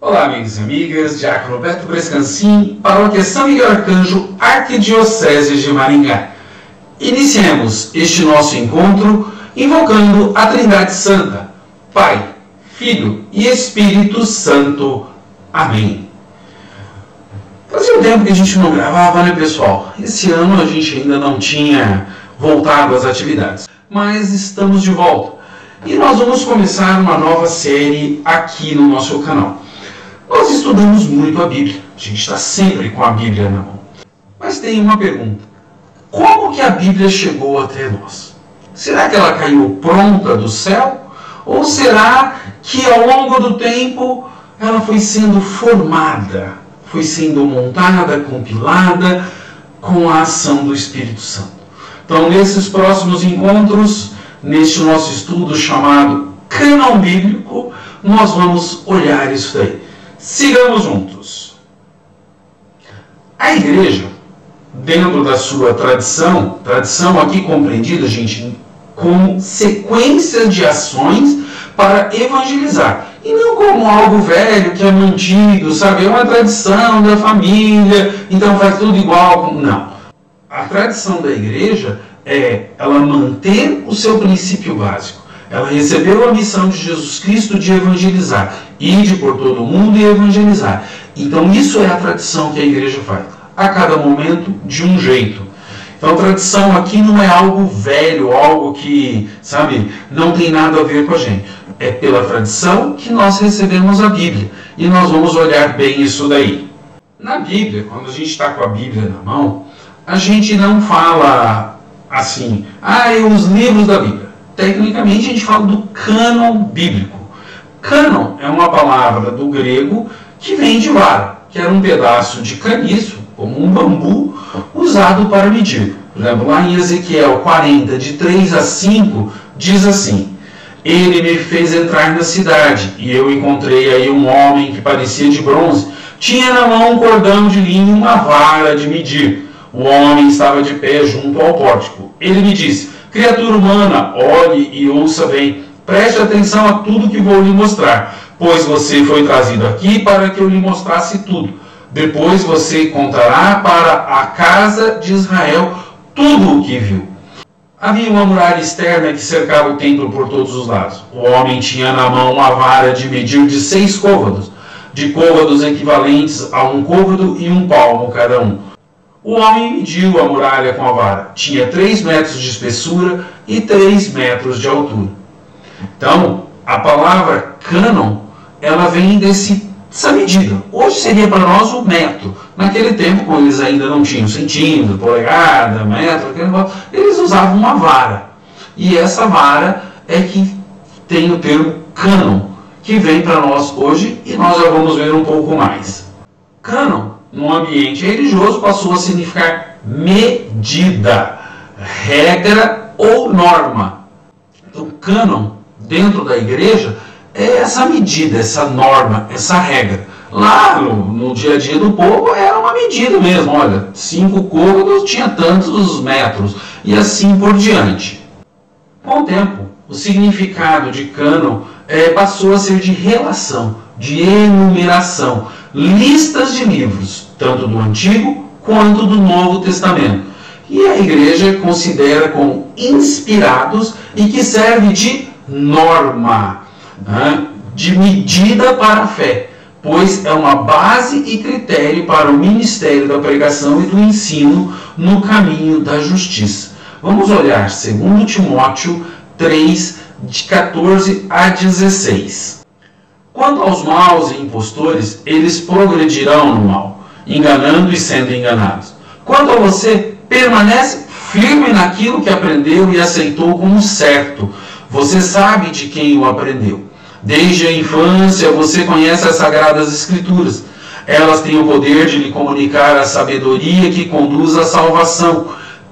Olá, amigos e amigas, Diácono Beto Brescancin, Paróquia São Miguel Arcanjo, Arquidiocese de Maringá. Iniciemos este nosso encontro invocando a Trindade Santa, Pai, Filho e Espírito Santo. Amém. Fazia um tempo que a gente não gravava, né, pessoal? Esse ano a gente ainda não tinha voltado às atividades, mas estamos de volta. E nós vamos começar uma nova série aqui no nosso canal. Nós estudamos muito a Bíblia, a gente está sempre com a Bíblia na mão. Mas tem uma pergunta: como que a Bíblia chegou até nós? Será que ela caiu pronta do céu? Ou será que ao longo do tempo ela foi sendo formada, foi sendo montada, compilada com a ação do Espírito Santo? Então, nesses próximos encontros, neste nosso estudo chamado Cânon Bíblico, nós vamos olhar isso daí. Sigamos juntos. A igreja, dentro da sua tradição aqui compreendida, gente, como sequência de ações para evangelizar. E não como algo velho que é mantido, sabe? É uma tradição da família, então faz tudo igual. Não. A tradição da igreja é ela manter o seu princípio básico. Ela recebeu a missão de Jesus Cristo de evangelizar, ide por todo o mundo e evangelizar. Então isso é a tradição que a igreja faz, a cada momento de um jeito. Então tradição aqui não é algo velho, algo que, sabe, não tem nada a ver com a gente. É pela tradição que nós recebemos a Bíblia. E nós vamos olhar bem isso daí. Na Bíblia, quando a gente está com a Bíblia na mão, a gente não fala assim, os livros da Bíblia. Tecnicamente, a gente fala do cânon bíblico. Cânon é uma palavra do grego que vem de vara, que era um pedaço de caniço, como um bambu, usado para medir. Por exemplo, lá em Ezequiel 40, de 3 a 5, diz assim: ele me fez entrar na cidade, e eu encontrei aí um homem que parecia de bronze, tinha na mão um cordão de linho e uma vara de medir. O homem estava de pé junto ao pórtico. Ele me disse: criatura humana, olhe e ouça bem, preste atenção a tudo que vou lhe mostrar, pois você foi trazido aqui para que eu lhe mostrasse tudo. Depois você contará para a casa de Israel tudo o que viu. Havia uma muralha externa que cercava o templo por todos os lados. O homem tinha na mão uma vara de medir de 6 côvados, de côvados equivalentes a um côvado e um palmo cada um. O homem mediu a muralha com a vara. Tinha 3 metros de espessura e 3 metros de altura. Então, a palavra cânon, ela vem dessa medida. Hoje seria para nós o metro. Naquele tempo, quando eles ainda não tinham centímetro, polegada, metro, eles usavam uma vara. E essa vara é que tem o termo cânon, que vem para nós hoje, e nós já vamos ver um pouco mais. Cânon, no ambiente religioso, passou a significar medida, regra ou norma. Então, cânon, dentro da igreja, é essa medida, essa norma, essa regra. Lá no dia a dia do povo era uma medida mesmo. Olha, 5 côvados tinha tantos metros, e assim por diante. Com o tempo, o significado de cânon passou a ser de relação, de enumeração, listas de livros, tanto do Antigo quanto do Novo Testamento. E a igreja considera como inspirados e que serve de norma, de medida para a fé, pois é uma base e critério para o ministério da pregação e do ensino no caminho da justiça. Vamos olhar 2 Timóteo 3, de 14 a 16. Quanto aos maus e impostores, eles progredirão no mal, enganando e sendo enganados. Quanto a você, permanece firme naquilo que aprendeu e aceitou como certo. Você sabe de quem o aprendeu. Desde a infância você conhece as Sagradas Escrituras. Elas têm o poder de lhe comunicar a sabedoria que conduz à salvação,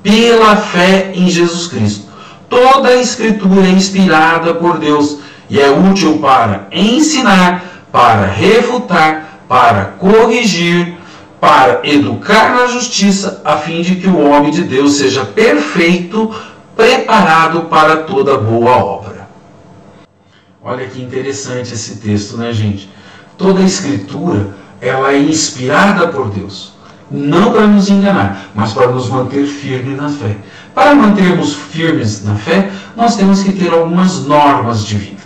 pela fé em Jesus Cristo. Toda a Escritura é inspirada por Deus e é útil para ensinar, para refutar, para corrigir, para educar na justiça, a fim de que o homem de Deus seja perfeito, preparado para toda boa obra. Olha que interessante esse texto, né, gente? toda a Escritura, ela é inspirada por Deus. Não para nos enganar, mas para nos manter firmes na fé. Para mantermos firmes na fé, nós temos que ter algumas normas de vida.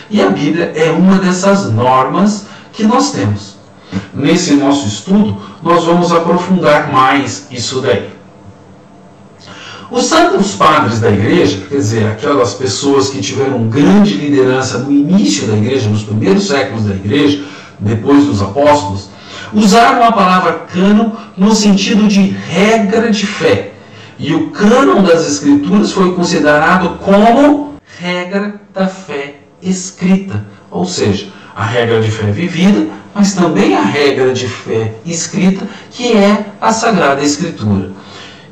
E a Bíblia é uma dessas normas que nós temos. Nesse nosso estudo, nós vamos aprofundar mais isso daí. Os santos padres da igreja, quer dizer, aquelas pessoas que tiveram grande liderança no início da igreja, nos primeiros séculos da igreja, depois dos apóstolos, usaram a palavra cânon no sentido de regra de fé. E o cânon das Escrituras foi considerado como regra da fé escrita. Ou seja, a regra de fé vivida, mas também a regra de fé escrita, que é a Sagrada Escritura.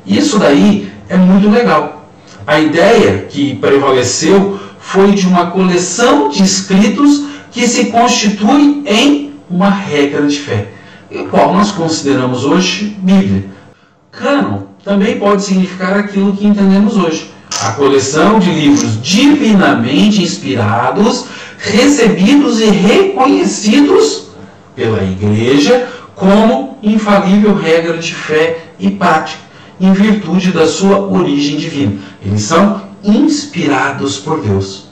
Isso daí é muito legal. A ideia que prevaleceu foi de uma coleção de escritos que se constitui em uma regra de fé, e qual nós consideramos hoje Bíblia. Cânon também pode significar aquilo que entendemos hoje: a coleção de livros divinamente inspirados, recebidos e reconhecidos pela Igreja como infalível regra de fé e prática, em virtude da sua origem divina. Eles são inspirados por Deus.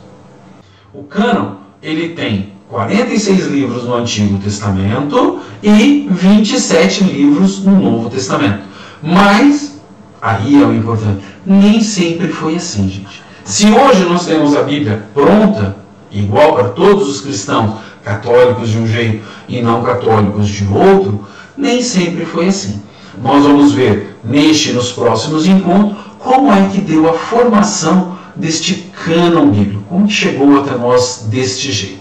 O cânon, ele tem 46 livros no Antigo Testamento e 27 livros no Novo Testamento. Mas, aí é o importante, nem sempre foi assim, gente. Se hoje nós temos a Bíblia pronta, igual para todos os cristãos, católicos de um jeito e não católicos de outro, nem sempre foi assim. Nós vamos ver neste e nos próximos encontros como é que deu a formação deste cânon bíblico, como que chegou até nós deste jeito.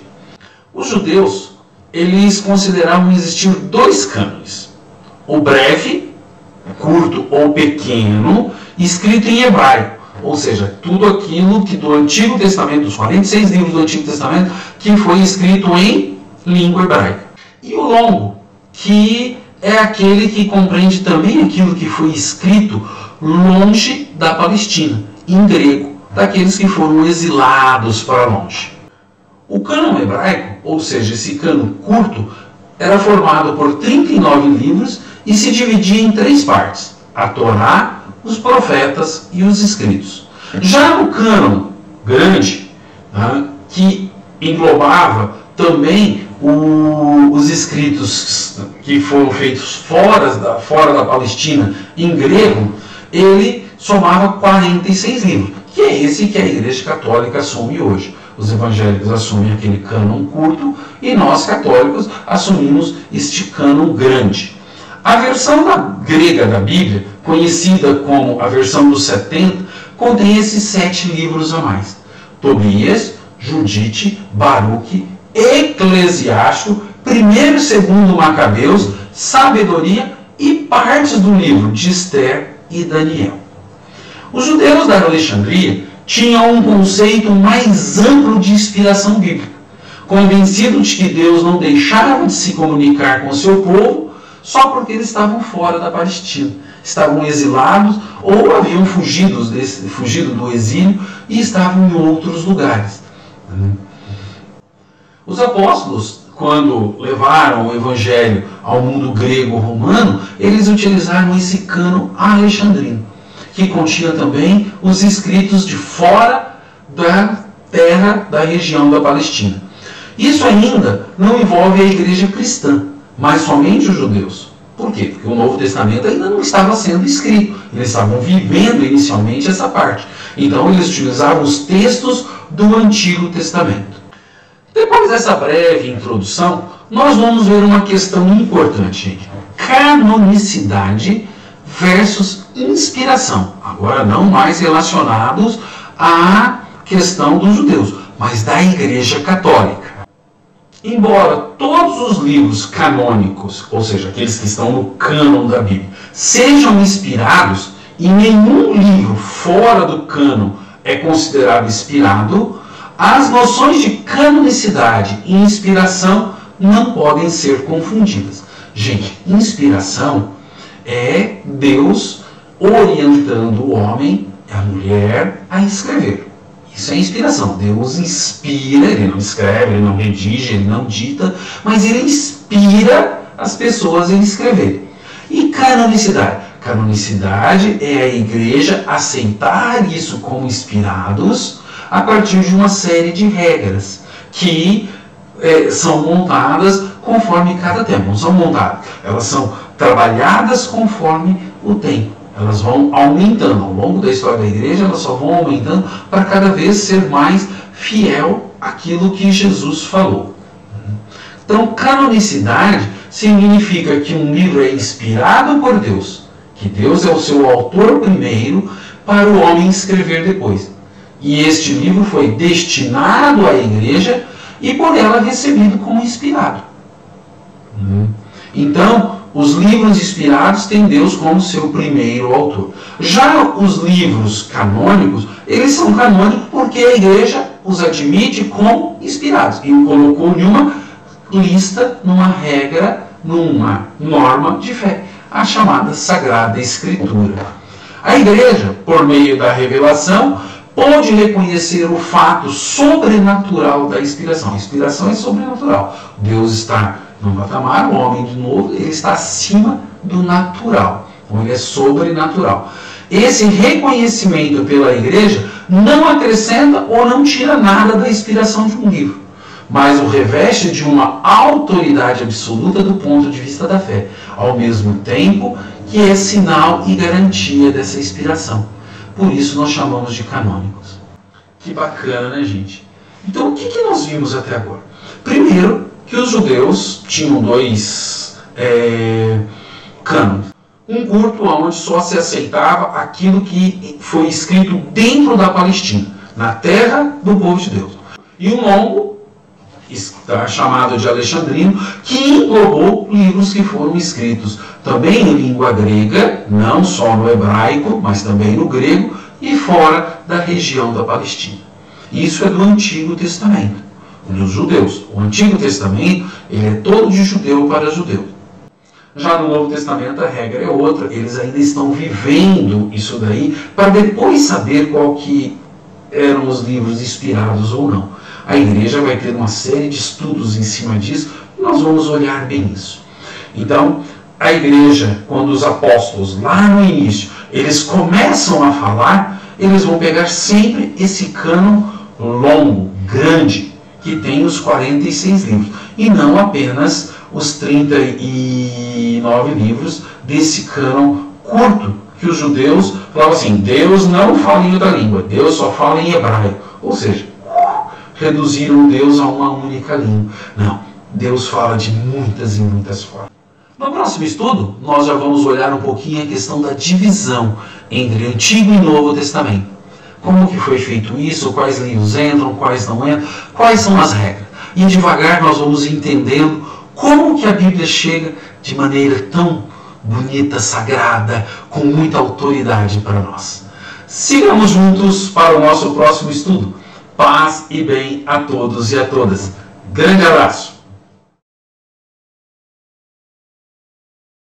Os judeus, eles consideravam existir dois cânones: o breve, curto ou pequeno, escrito em hebraico, ou seja, tudo aquilo que do Antigo Testamento, os 46 livros do Antigo Testamento, que foi escrito em língua hebraica. E o longo, que é aquele que compreende também aquilo que foi escrito longe da Palestina, em grego, daqueles que foram exilados para longe. O cânon hebraico, ou seja, esse cânon curto, era formado por 39 livros e se dividia em 3 partes: a Torá, os profetas e os escritos. Já no cânon grande, que englobava também os escritos que foram feitos fora da Palestina em grego, ele somava 46 livros, que é esse que a Igreja Católica assume hoje. Os evangélicos assumem aquele cânon curto e nós, católicos, assumimos este cânon grande. A versão grega da Bíblia, conhecida como a versão dos 70, contém esses 7 livros a mais: Tobias, Judite, Baruque, Eclesiástico, 1º e 2º Macabeus, Sabedoria e partes do livro de Esther e Daniel. Os judeus da Alexandria tinham um conceito mais amplo de inspiração bíblica, convencidos de que Deus não deixava de se comunicar com o seu povo só porque eles estavam fora da Palestina, estavam exilados ou haviam fugido do exílio e estavam em outros lugares. Os apóstolos, quando levaram o evangelho ao mundo grego-romano, eles utilizaram esse cânon alexandrino, que continha também os escritos de fora da terra da região da Palestina. Isso ainda não envolve a igreja cristã, mas somente os judeus. Por quê? Porque o Novo Testamento ainda não estava sendo escrito. Eles estavam vivendo inicialmente essa parte. Então eles utilizavam os textos do Antigo Testamento. Depois dessa breve introdução, nós vamos ver uma questão importante, gente. Canonicidade versus inspiração. Agora não mais relacionados à questão dos judeus, mas da Igreja Católica. Embora todos os livros canônicos, ou seja, aqueles que estão no cânon da Bíblia, sejam inspirados, e nenhum livro fora do cânon é considerado inspirado, as noções de canonicidade e inspiração não podem ser confundidas. Gente, inspiração é Deus orientando o homem e a mulher a escrever. Isso é inspiração. Deus inspira, Ele não escreve, Ele não redige, Ele não dita, mas Ele inspira as pessoas a escreverem. E canonicidade? Canonicidade é a igreja aceitar isso como inspirados a partir de uma série de regras que são montadas conforme cada tempo. Não são montadas, elas são trabalhadas conforme o tempo. Elas vão aumentando ao longo da história da igreja, elas só vão aumentando para cada vez ser mais fiel àquilo que Jesus falou. Então, canonicidade significa que um livro é inspirado por Deus, que Deus é o seu autor primeiro para o homem escrever depois. E este livro foi destinado à igreja e por ela recebido como inspirado. Então, os livros inspirados têm Deus como seu primeiro autor. Já os livros canônicos, eles são canônicos porque a igreja os admite como inspirados e o colocou em uma lista, numa regra, numa norma de fé, a chamada Sagrada Escritura. A igreja, por meio da revelação, pode reconhecer o fato sobrenatural da inspiração. A inspiração é sobrenatural. Deus está no patamar, o homem de novo, ele está acima do natural. Então ele é sobrenatural. Esse reconhecimento pela igreja não acrescenta ou não tira nada da inspiração de um livro, mas o reveste de uma autoridade absoluta do ponto de vista da fé, ao mesmo tempo que é sinal e garantia dessa inspiração. Por isso nós chamamos de canônicos. Que bacana, né, gente? Então, o que nós vimos até agora? Primeiro, que os judeus tinham dois cânones. Um curto, onde só se aceitava aquilo que foi escrito dentro da Palestina, na terra do povo de Deus. E um longo, chamado de Alexandrino, que englobou livros que foram escritos também em língua grega, não só no hebraico, mas também no grego, e fora da região da Palestina. Isso é do Antigo Testamento, dos judeus. O Antigo Testamento, ele é todo de judeu para judeu. Já no Novo Testamento a regra é outra, eles ainda estão vivendo isso daí para depois saber qual que eram os livros inspirados ou não. A igreja vai ter uma série de estudos em cima disso e nós vamos olhar bem isso. Então, a igreja, quando os apóstolos, lá no início, eles começam a falar, eles vão pegar sempre esse cânon longo, grande, que tem os 46 livros, e não apenas os 39 livros desse cânon curto, que os judeus falavam assim, Deus não fala em outra língua, Deus só fala em hebraico. Ou seja, reduziram Deus a uma única língua. Não, Deus fala de muitas e muitas formas. No próximo estudo, nós já vamos olhar um pouquinho a questão da divisão entre Antigo e Novo Testamento. Como que foi feito isso, quais livros entram, quais não entram, quais são as regras. E devagar nós vamos entendendo como que a Bíblia chega de maneira tão bonita, sagrada, com muita autoridade para nós. Sigamos juntos para o nosso próximo estudo. Paz e bem a todos e a todas. Grande abraço!